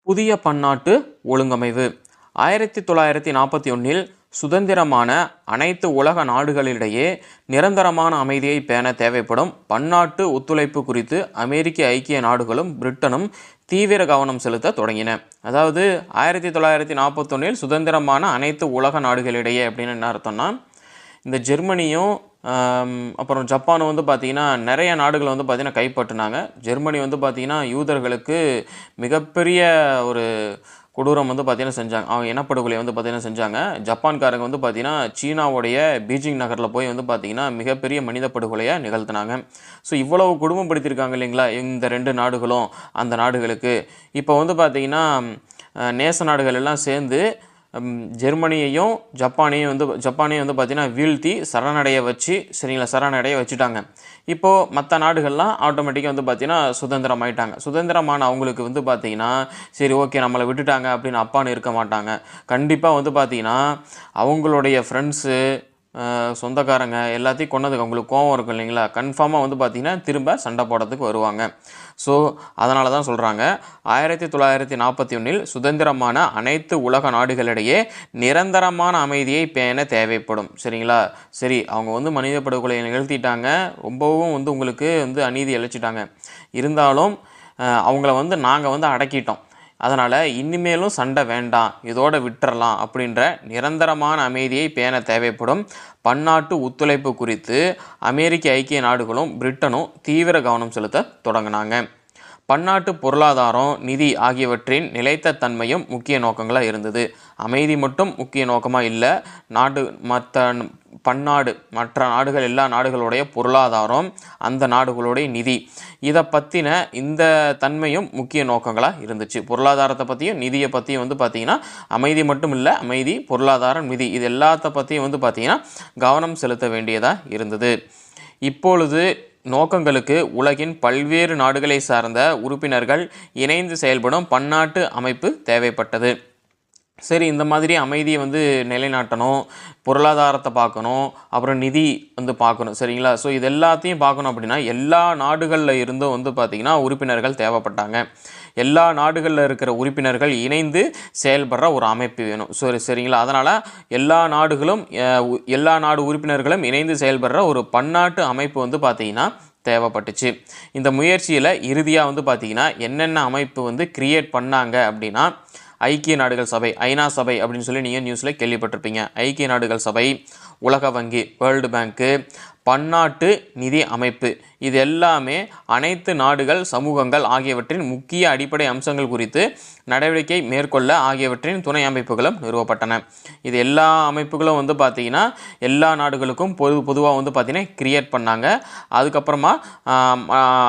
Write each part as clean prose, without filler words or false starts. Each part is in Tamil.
புதிய பன்னாட்டு ஒழுங்கமைவு 1941இல் சுதந்திரமான அனைத்து உலக நாடுகளிடையே நிரந்தரமான அமைதியை பேண தேவைப்படும் பன்னாட்டு ஒத்துழைப்பு குறித்து அமெரிக்க ஐக்கிய நாடுகளும் பிரிட்டனும் தீவிர கவனம் செலுத்த தொடங்கின. அதாவது 1941இல் சுதந்திரமான அனைத்து உலக நாடுகளிடையே அப்படின்னு என்ன அர்த்தம்னா, இந்த ஜெர்மனியும் அப்புறம் ஜப்பானும் வந்து பார்த்திங்கன்னா நிறைய நாடுகளை வந்து பார்த்திங்கன்னா கைப்பற்றினாங்க. ஜெர்மனி வந்து பார்த்திங்கன்னா யூதர்களுக்கு மிகப்பெரிய ஒரு கொடூரம் வந்து பார்த்திங்கன்னா செஞ்சாங்க. அவங்க இனப்படுகொலை வந்து பார்த்திங்கன்னா செஞ்சாங்க. ஜப்பான்காரங்க வந்து பார்த்திங்கன்னா சீனாவுடைய பீஜிங் நகரில் போய் வந்து பார்த்திங்கன்னா மிகப்பெரிய மனித படுகொலையை நிகழ்த்தினாங்க. ஸோ இவ்வளவு கொடுமைப்படுத்தியிருக்காங்க இல்லைங்களா இந்த ரெண்டு நாடுகளும் அந்த நாடுகளுக்கு. இப்போ வந்து பார்த்திங்கன்னா நேச நாடுகள் எல்லாம் சேர்ந்து ஜெர்மனியையும் ஜப்பானையும் வந்து பார்த்திங்கன்னா வீழ்த்தி சரணடைய வச்சுட்டாங்க. இப்போது மற்ற நாடுகள்லாம் ஆட்டோமேட்டிக்காக வந்து பார்த்திங்கன்னா சுதந்திரம் ஆயிட்டாங்க. சுதந்திரமான அவங்களுக்கு வந்து பார்த்திங்கன்னா சரி ஓகே நம்மளை விட்டுட்டாங்க அப்படின்னு அப்பான்னு இருக்க மாட்டாங்க. கண்டிப்பாக வந்து பார்த்திங்கன்னா அவங்களுடைய ஃப்ரெண்ட்ஸு சொந்தக்காரங்க எல்லாத்தையும் கொண்டதுக்கு அவங்களுக்கு கோவம் இருக்கும் இல்லைங்களா, கன்ஃபார்மாக வந்து பார்த்திங்கன்னா திரும்ப சண்டை போடுறதுக்கு வருவாங்க. ஸோ அதனால தான் சொல்கிறாங்க 1941இல் சுதந்திரமான அனைத்து உலக நாடுகளிடையே நிரந்தரமான அமைதியை பேண தேவைப்படும். சரிங்களா, சரி அவங்க வந்து மனித படுகொலையை நிகழ்த்திட்டாங்க, ரொம்பவும் வந்து உங்களுக்கு வந்து அநீதி இழைச்சிட்டாங்க, இருந்தாலும் அவங்கள வந்து நாங்கள் வந்து அடக்கிட்டோம், அதனால் இனிமேலும் சண்டை வேண்டாம், இதோட விட்டுறலாம் அப்படின்ற நிரந்தரமான அமைதியை பேண தேவைப்படும் பன்னாட்டு ஒத்துழைப்பு குறித்து அமெரிக்க ஐக்கிய நாடுகளும் பிரிட்டனும் தீவிர கவனம் செலுத்த தொடங்கினாங்க. பன்னாட்டு பொருளாதாரம், நிதி ஆகியவற்றின் நிலைத்த தன்மையும் முக்கிய நோக்கங்களாக இருந்தது. அமைதி மட்டும் முக்கிய நோக்கமாக இல்லை, மற்ற நாடுகள் எல்லா நாடுகளுடைய பொருளாதாரம், அந்த நாடுகளுடைய நிதி, இதை பற்றின இந்த தன்மையும் முக்கிய நோக்கங்களாக இருந்துச்சு. பொருளாதாரத்தை பற்றியும் நிதியை பற்றியும் வந்து பார்த்திங்கன்னா அமைதி மட்டும் இல்லை, அமைதி, பொருளாதாரம், நிதி இது எல்லாத்த பற்றியும் வந்து பார்த்திங்கன்னா கவனம் செலுத்த வேண்டியதாக இருந்தது. இப்பொழுது நோக்கங்களுக்கு உலகின் பல்வேறு நாடுகளை சார்ந்த உறுப்பினர்கள் இணைந்து செயல்படும் பன்னாட்டு அமைப்பு தேவைப்பட்டது. சரி, இந்த மாதிரி அமைதியை வந்து நிலைநாட்டணும், பொருளாதாரத்தை பார்க்கணும், அப்புறம் நிதி வந்து பார்க்கணும். சரிங்களா, ஸோ இது எல்லாத்தையும் பார்க்கணும் அப்படின்னா எல்லா நாடுகளில் இருந்தும் வந்து பார்த்திங்கன்னா உறுப்பினர்கள் தேவைப்பட்டாங்க. எல்லா நாடுகளில் இருக்கிற உறுப்பினர்கள் இணைந்து செயல்படுற ஒரு அமைப்பு வேணும். சரிங்களா, அதனால் எல்லா நாடு உறுப்பினர்களும் இணைந்து செயல்படுற ஒரு பன்னாட்டு அமைப்பு வந்து பார்த்திங்கன்னா தேவைப்பட்டுச்சு. இந்த முயற்சியில் இறுதியாக வந்து பார்த்திங்கன்னா என்னென்ன அமைப்பு வந்து கிரியேட் பண்ணாங்க அப்படின்னா, ஐக்கிய நாடுகள் சபை, ஐநா சபை அப்படின்னு சொல்லி நீங்கள் நியூஸில் கேள்விப்பட்டிருப்பீங்க. ஐக்கிய நாடுகள் சபை, உலக வங்கி, வேர்ல்டு பேங்க்கு, பன்னாட்டு நிதி அமைப்பு, இது எல்லாமே அனைத்து நாடுகள், சமூகங்கள் ஆகியவற்றின் முக்கிய அடிப்படை அம்சங்கள் குறித்து நடவடிக்கை மேற்கொள்ள ஆகியவற்றின் துணை அமைப்புகளும் நிறுவப்பட்டன. இது எல்லா அமைப்புகளும் வந்து பார்த்திங்கன்னா எல்லா நாடுகளுக்கும் பொதுவாக வந்து பார்த்திங்கன்னா கிரியேட் பண்ணாங்க. அதுக்கப்புறமா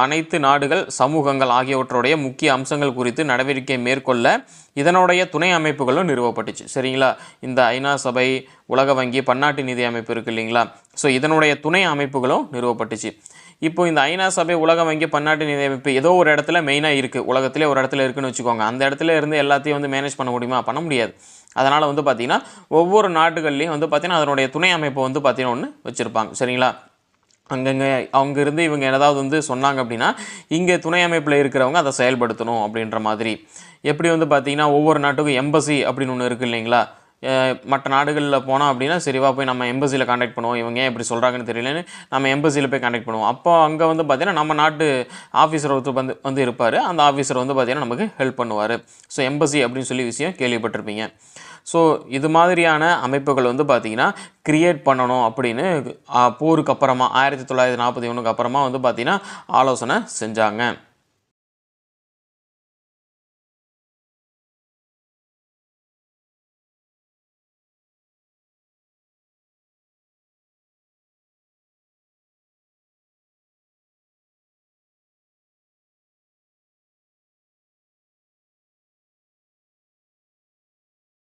அனைத்து நாடுகள், சமூகங்கள் ஆகியவற்றுடைய முக்கிய அம்சங்கள் குறித்து நடவடிக்கை மேற்கொள்ள இதனுடைய துணை அமைப்புகளும் நிறுவப்பட்டுச்சு. சரிங்களா, இந்த ஐநா சபை, உலக வங்கி, பன்னாட்டு நிதி அமைப்பு இருக்குது இல்லைங்களா, ஸோ இதனுடைய துணை அமைப்புகளும் நிறுவப்பட்டுச்சு. இப்போ இந்த ஐநா சபை, உலக வங்கி, பன்னாட்டு நிதி அமைப்பு ஏதோ ஒரு இடத்துல மெயினாக இருக்குது, உலகத்திலே ஒரு இடத்துல இருக்குதுன்னு வச்சுக்கோங்க. அந்த இடத்துல இருந்து எல்லாத்தையும் வந்து மேனேஜ் பண்ண முடியுமா? பண்ண முடியாது. அதனால் வந்து பார்த்திங்கன்னா ஒவ்வொரு நாடுகள்லேயும் வந்து பார்த்திங்கன்னா அதனுடைய துணை அமைப்பை வந்து பார்த்திங்கன்னா ஒன்று வச்சுருப்பாங்க. சரிங்களா, அங்கேருந்து இவங்க ஏதாவது வந்து சொன்னாங்க அப்படின்னா இங்கே துணை அமைப்பில் இருக்கிறவங்க அதை செயல்படுத்தணும் அப்படின்ற மாதிரி. எப்படி வந்து பார்த்திங்கன்னா ஒவ்வொரு நாட்டுக்கும் எம்பசி அப்படின்னு ஒன்று இருக்குது இல்லைங்களா, மற்ற நாடுகளில் போனோம் அப்படின்னா சரிவா போய் நம்ம எம்பசியில் கான்டாக்ட் பண்ணுவோம், இவங்க ஏன் இப்படி சொல்கிறாங்கன்னு தெரியலன்னு நம்ம எம்பசியில் போய் கான்டாக்ட் பண்ணுவோம். அப்போ அங்கே வந்து பார்த்திங்கன்னா நம்ம நாட்டு ஆஃபீஸர் ஒருத்தர் வந்து இருப்பார், அந்த ஆஃபீஸர் வந்து பார்த்திங்கன்னா நமக்கு ஹெல்ப் பண்ணுவார். ஸோ எம்பசி அப்படின்னு சொல்லி விஷயம் கேள்விப்பட்டிருப்பீங்க. ஸோ இது மாதிரியான அமைப்புகள் வந்து பார்த்திங்கன்னா கிரியேட் பண்ணணும் அப்படின்னு போருக்கு அப்புறமா 1941 அப்புறமா வந்து பார்த்திங்கன்னா ஆலோசனை செஞ்சாங்க.